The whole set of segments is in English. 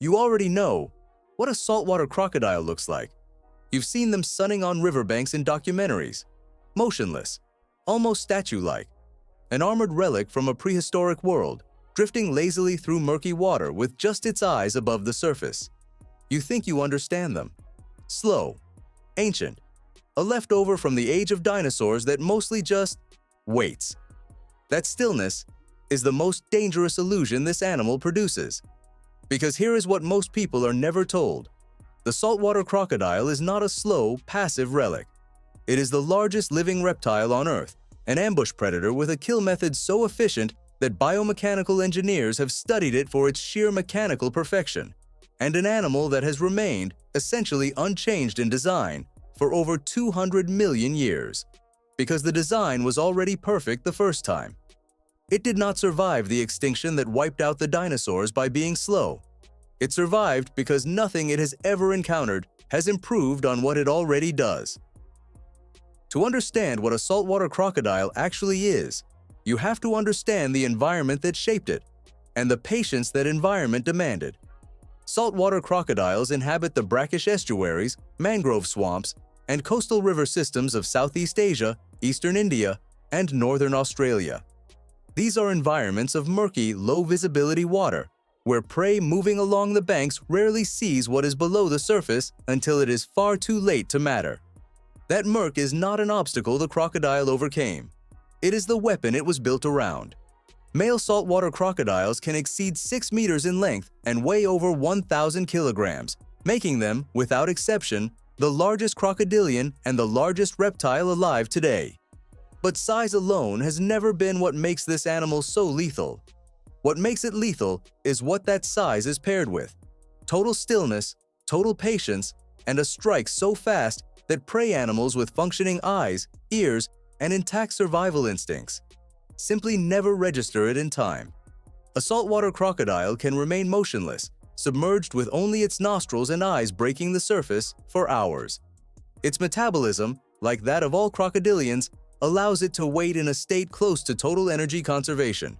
You already know what a saltwater crocodile looks like. You've seen them sunning on riverbanks in documentaries. Motionless, almost statue-like. An armored relic from a prehistoric world, drifting lazily through murky water with just its eyes above the surface. You think you understand them. Slow, ancient, a leftover from the age of dinosaurs that mostly just waits. That stillness is the most dangerous illusion this animal produces. Because here is what most people are never told. The saltwater crocodile is not a slow, passive relic. It is the largest living reptile on Earth, an ambush predator with a kill method so efficient that biomechanical engineers have studied it for its sheer mechanical perfection, and an animal that has remained essentially unchanged in design for over 200 million years, because the design was already perfect the first time. It did not survive the extinction that wiped out the dinosaurs by being slow. It survived because nothing it has ever encountered has improved on what it already does. To understand what a saltwater crocodile actually is, you have to understand the environment that shaped it and the patience that environment demanded. Saltwater crocodiles inhabit the brackish estuaries, mangrove swamps, and coastal river systems of Southeast Asia, Eastern India, and Northern Australia. These are environments of murky, low-visibility water, where prey moving along the banks rarely sees what is below the surface until it is far too late to matter. That murk is not an obstacle the crocodile overcame. It is the weapon it was built around. Male saltwater crocodiles can exceed 6 meters in length and weigh over 1,000 kilograms, making them, without exception, the largest crocodilian and the largest reptile alive today. But size alone has never been what makes this animal so lethal. What makes it lethal is what that size is paired with: total stillness, total patience, and a strike so fast that prey animals with functioning eyes, ears, and intact survival instincts simply never register it in time. A saltwater crocodile can remain motionless, submerged with only its nostrils and eyes breaking the surface, for hours. Its metabolism, like that of all crocodilians, allows it to wait in a state close to total energy conservation.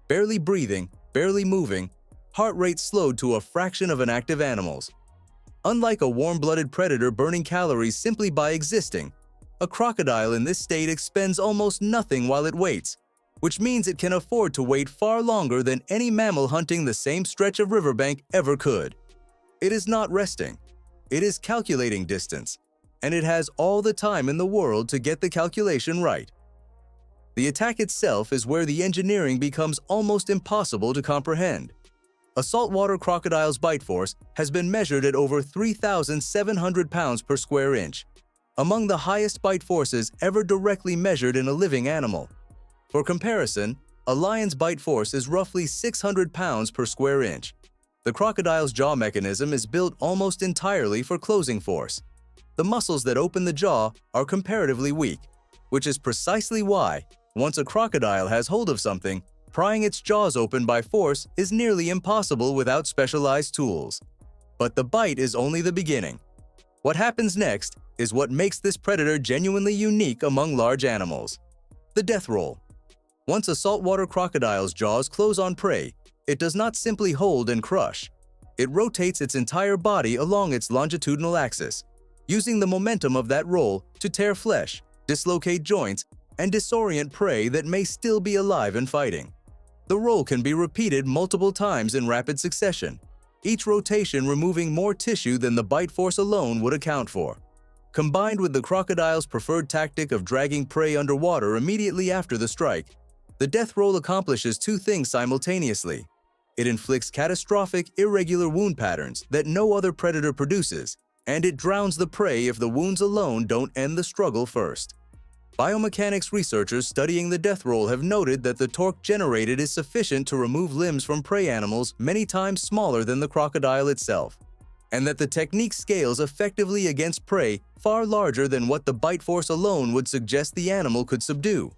Barely breathing, barely moving, heart rate slowed to a fraction of an active animal's. Unlike a warm-blooded predator burning calories simply by existing, a crocodile in this state expends almost nothing while it waits, which means it can afford to wait far longer than any mammal hunting the same stretch of riverbank ever could. It is not resting. It is calculating distance, and it has all the time in the world to get the calculation right. The attack itself is where the engineering becomes almost impossible to comprehend. A saltwater crocodile's bite force has been measured at over 3,700 pounds per square inch, among the highest bite forces ever directly measured in a living animal. For comparison, a lion's bite force is roughly 600 pounds per square inch. The crocodile's jaw mechanism is built almost entirely for closing force. The muscles that open the jaw are comparatively weak, which is precisely why, once a crocodile has hold of something, prying its jaws open by force is nearly impossible without specialized tools. But the bite is only the beginning. What happens next is what makes this predator genuinely unique among large animals: the death roll. Once a saltwater crocodile's jaws close on prey, it does not simply hold and crush. It rotates its entire body along its longitudinal axis, using the momentum of that roll to tear flesh, dislocate joints, and disorient prey that may still be alive and fighting. The roll can be repeated multiple times in rapid succession, each rotation removing more tissue than the bite force alone would account for. Combined with the crocodile's preferred tactic of dragging prey underwater immediately after the strike, the death roll accomplishes two things simultaneously. It inflicts catastrophic, irregular wound patterns that no other predator produces, and it drowns the prey if the wounds alone don't end the struggle first. Biomechanics researchers studying the death roll have noted that the torque generated is sufficient to remove limbs from prey animals many times smaller than the crocodile itself, and that the technique scales effectively against prey far larger than what the bite force alone would suggest the animal could subdue.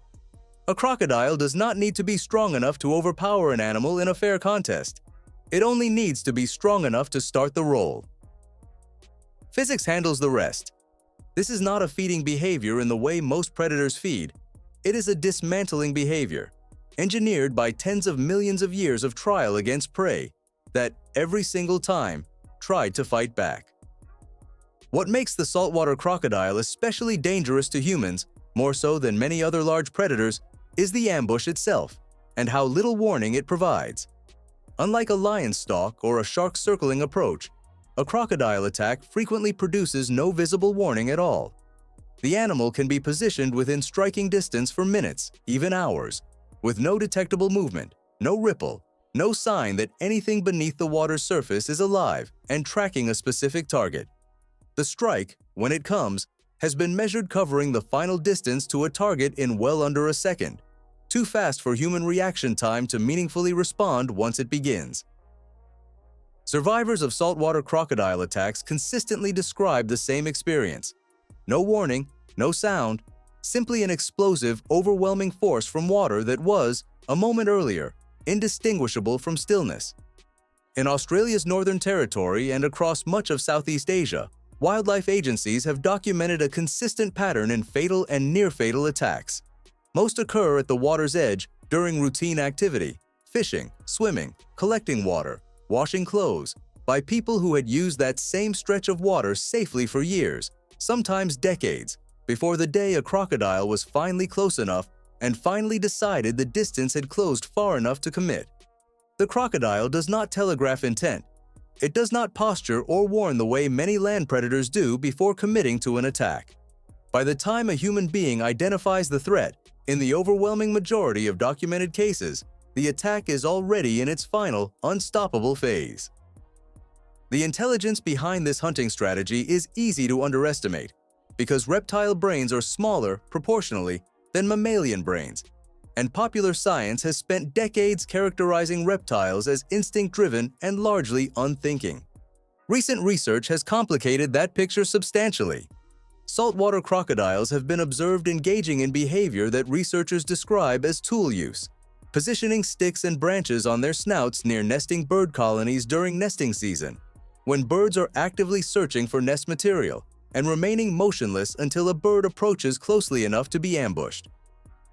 A crocodile does not need to be strong enough to overpower an animal in a fair contest. It only needs to be strong enough to start the roll. Physics handles the rest. This is not a feeding behavior in the way most predators feed. It is a dismantling behavior, engineered by tens of millions of years of trial against prey, that, every single time, tried to fight back. What makes the saltwater crocodile especially dangerous to humans, more so than many other large predators, is the ambush itself and how little warning it provides. Unlike a lion stalk or a shark circling approach, a crocodile attack frequently produces no visible warning at all. The animal can be positioned within striking distance for minutes, even hours, with no detectable movement, no ripple, no sign that anything beneath the water's surface is alive and tracking a specific target. The strike, when it comes, has been measured covering the final distance to a target in well under a second, too fast for human reaction time to meaningfully respond once it begins. Survivors of saltwater crocodile attacks consistently describe the same experience. No warning, no sound, simply an explosive, overwhelming force from water that was, a moment earlier, indistinguishable from stillness. In Australia's Northern Territory and across much of Southeast Asia, wildlife agencies have documented a consistent pattern in fatal and near-fatal attacks. Most occur at the water's edge during routine activity, fishing, swimming, collecting water, washing clothes, by people who had used that same stretch of water safely for years, sometimes decades, before the day a crocodile was finally close enough and finally decided the distance had closed far enough to commit. The crocodile does not telegraph intent. It does not posture or warn the way many land predators do before committing to an attack. By the time a human being identifies the threat, in the overwhelming majority of documented cases, the attack is already in its final, unstoppable phase. The intelligence behind this hunting strategy is easy to underestimate, because reptile brains are smaller, proportionally, than mammalian brains, and popular science has spent decades characterizing reptiles as instinct-driven and largely unthinking. Recent research has complicated that picture substantially. Saltwater crocodiles have been observed engaging in behavior that researchers describe as tool use, positioning sticks and branches on their snouts near nesting bird colonies during nesting season, when birds are actively searching for nest material, and remaining motionless until a bird approaches closely enough to be ambushed.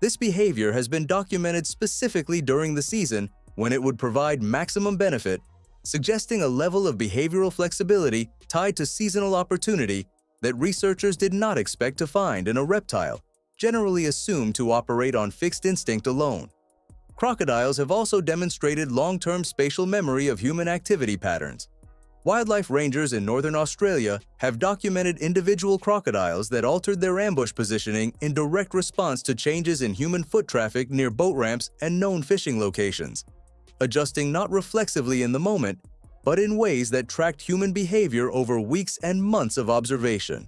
This behavior has been documented specifically during the season when it would provide maximum benefit, suggesting a level of behavioral flexibility tied to seasonal opportunity that researchers did not expect to find in a reptile, generally assumed to operate on fixed instinct alone. Crocodiles have also demonstrated long-term spatial memory of human activity patterns. Wildlife rangers in northern Australia have documented individual crocodiles that altered their ambush positioning in direct response to changes in human foot traffic near boat ramps and known fishing locations, adjusting not reflexively in the moment, but in ways that tracked human behavior over weeks and months of observation.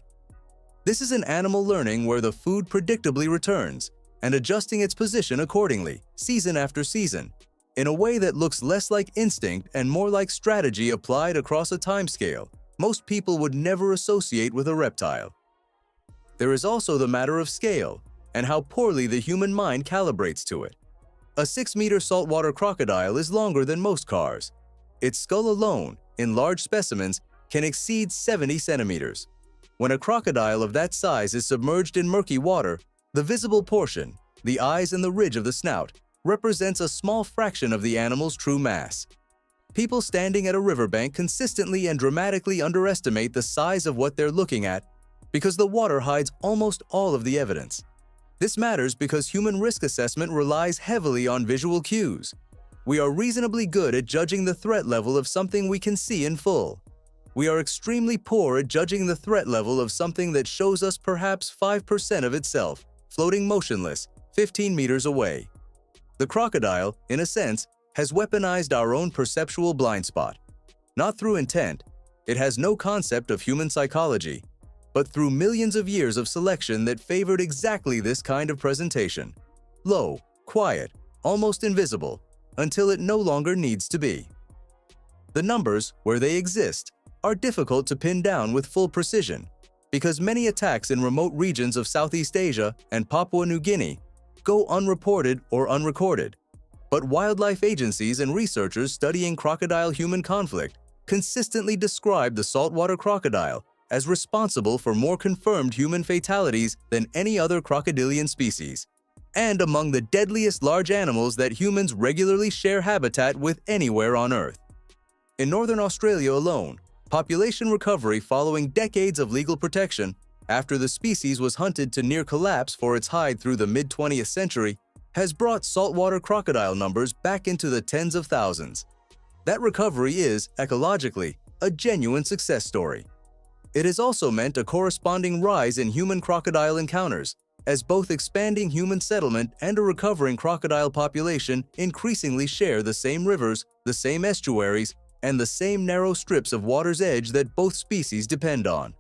This is an animal learning where the food predictably returns and adjusting its position accordingly, season after season, in a way that looks less like instinct and more like strategy applied across a timescale most people would never associate with a reptile. There is also the matter of scale and how poorly the human mind calibrates to it. A 6-meter saltwater crocodile is longer than most cars. Its skull alone, in large specimens, can exceed 70 centimeters. When a crocodile of that size is submerged in murky water, the visible portion, the eyes and the ridge of the snout, represents a small fraction of the animal's true mass. People standing at a riverbank consistently and dramatically underestimate the size of what they're looking at because the water hides almost all of the evidence. This matters because human risk assessment relies heavily on visual cues. We are reasonably good at judging the threat level of something we can see in full. We are extremely poor at judging the threat level of something that shows us perhaps 5% of itself, floating motionless, 15 meters away. The crocodile, in a sense, has weaponized our own perceptual blind spot. Not through intent, it has no concept of human psychology, but through millions of years of selection that favored exactly this kind of presentation. Low, quiet, almost invisible, until it no longer needs to be. The numbers, where they exist, are difficult to pin down with full precision because many attacks in remote regions of Southeast Asia and Papua New Guinea go unreported or unrecorded. But wildlife agencies and researchers studying crocodile-human conflict consistently describe the saltwater crocodile as responsible for more confirmed human fatalities than any other crocodilian species, and among the deadliest large animals that humans regularly share habitat with anywhere on Earth. In northern Australia alone, population recovery following decades of legal protection after the species was hunted to near collapse for its hide through the mid-20th century has brought saltwater crocodile numbers back into the tens of thousands. That recovery is, ecologically, a genuine success story. It has also meant a corresponding rise in human crocodile encounters, as both expanding human settlement and a recovering crocodile population increasingly share the same rivers, the same estuaries, and the same narrow strips of water's edge that both species depend on.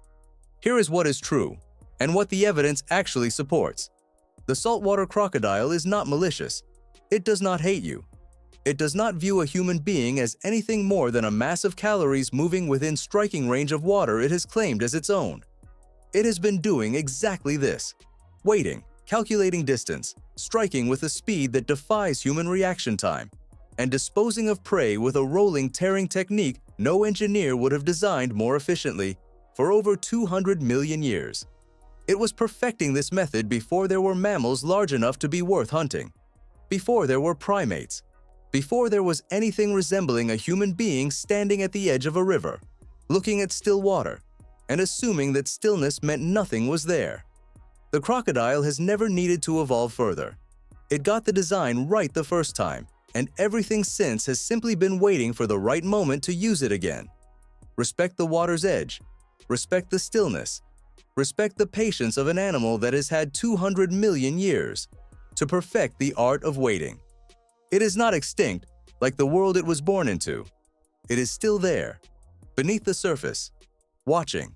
Here is what is true, and what the evidence actually supports. The saltwater crocodile is not malicious. It does not hate you. It does not view a human being as anything more than a mass of calories moving within striking range of water it has claimed as its own. It has been doing exactly this: waiting, calculating distance, striking with a speed that defies human reaction time, and disposing of prey with a rolling, tearing technique no engineer would have designed more efficiently for over 200 million years. It was perfecting this method before there were mammals large enough to be worth hunting, before there were primates, before there was anything resembling a human being standing at the edge of a river, looking at still water, and assuming that stillness meant nothing was there. The crocodile has never needed to evolve further. It got the design right the first time, and everything since has simply been waiting for the right moment to use it again. Respect the water's edge. Respect the stillness. Respect the patience of an animal that has had 200 million years to perfect the art of waiting. It is not extinct like the world it was born into. It is still there, beneath the surface, watching,